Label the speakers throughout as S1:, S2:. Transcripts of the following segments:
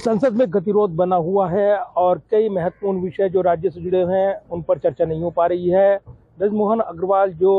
S1: संसद में गतिरोध बना हुआ है और कई महत्वपूर्ण विषय जो राज्य से जुड़े हुए हैं उन पर चर्चा नहीं हो पा रही है। ब्रजमोहन अग्रवाल जो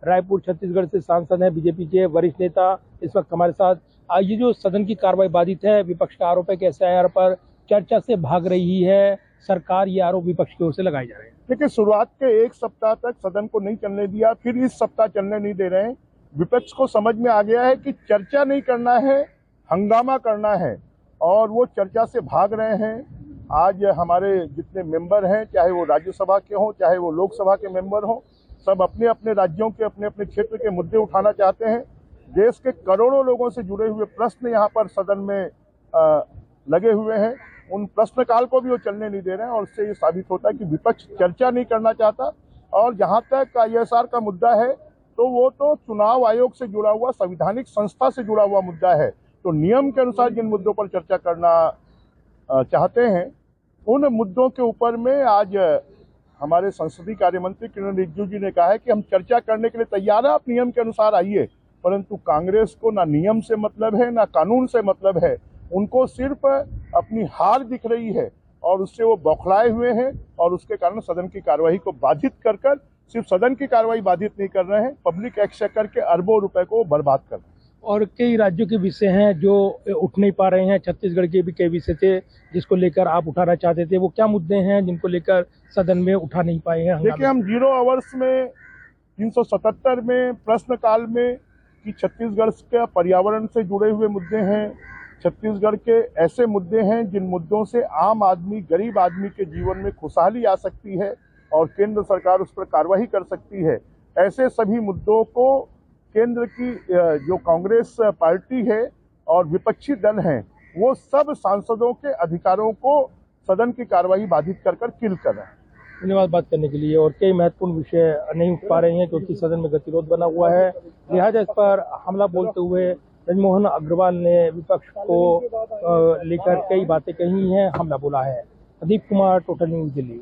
S1: रायपुर छत्तीसगढ़ से सांसद हैं, बीजेपी के वरिष्ठ नेता, इस वक्त हमारे साथ। ये जो सदन की कार्रवाई बाधित है, विपक्ष का आरोप है कि SIR पर चर्चा से भाग रही है सरकार, ये आरोप विपक्ष की ओर से लगाए जा रहे हैं।
S2: देखिए, शुरुआत के एक सप्ताह तक सदन को नहीं चलने दिया, फिर इस सप्ताह चलने नहीं दे रहे हैं। विपक्ष को समझ में आ गया है कि चर्चा नहीं करना है, हंगामा करना है, और वो चर्चा से भाग रहे हैं। आज हमारे जितने मेंबर हैं, चाहे वो राज्यसभा के हों, चाहे वो लोकसभा के मेंबर हों, सब अपने अपने राज्यों के, अपने अपने क्षेत्र के मुद्दे उठाना चाहते हैं। देश के करोड़ों लोगों से जुड़े हुए प्रश्न यहाँ पर सदन में लगे हुए हैं। उन प्रश्न काल को भी वो चलने नहीं दे रहे हैं, और उससे ये साबित होता है कि विपक्ष चर्चा नहीं करना चाहता। और जहाँ तक ISR का मुद्दा है, तो वो तो चुनाव आयोग से जुड़ा हुआ, संवैधानिक संस्था से जुड़ा हुआ मुद्दा है। तो नियम के अनुसार जिन मुद्दों पर चर्चा करना चाहते हैं, उन मुद्दों के ऊपर में आज हमारे संसदीय कार्य मंत्री किरण रिजिजू जी ने कहा है कि हम चर्चा करने के लिए तैयार हैं, आप नियम के अनुसार आइए। परंतु कांग्रेस को ना नियम से मतलब है, ना कानून से मतलब है। उनको सिर्फ अपनी हार दिख रही है और उससे वो बौखलाए हुए हैं, और उसके कारण सदन की कार्यवाही को बाधित कर सिर्फ सदन की कार्रवाई बाधित नहीं कर रहे हैं, पब्लिक एक्सचेकर के अरबों रुपए को बर्बाद कर रहे हैं।
S1: और कई राज्यों के विषय हैं जो उठ नहीं पा रहे हैं। छत्तीसगढ़ के भी कई विषय थे जिसको लेकर आप उठाना चाहते थे। वो क्या मुद्दे हैं जिनको लेकर सदन में उठा नहीं पाए हैं?
S2: देखिए, हम 0 आवर्स में 377 में प्रश्न काल में कि छत्तीसगढ़ के पर्यावरण से जुड़े हुए मुद्दे हैं, छत्तीसगढ़ के ऐसे मुद्दे हैं जिन मुद्दों से आम आदमी, गरीब आदमी के जीवन में खुशहाली आ सकती है और केंद्र सरकार उस पर कार्रवाई कर सकती है। ऐसे सभी मुद्दों को केंद्र की जो कांग्रेस पार्टी है और विपक्षी दल हैं, वो सब सांसदों के अधिकारों को सदन की कार्रवाई बाधित कर किल कर रहे हैं।
S1: धन्यवाद बात करने के लिए। और कई महत्वपूर्ण विषय नहीं उठ पा रहे हैं क्योंकि सदन में गतिरोध बना हुआ है, लिहाजा इस पर हमला बोलते हुए ब्रजमोहन अग्रवाल ने विपक्ष को लेकर कई बातें कही हैं, हमला बोला है। Pradeep Kumar, total news, Delhi.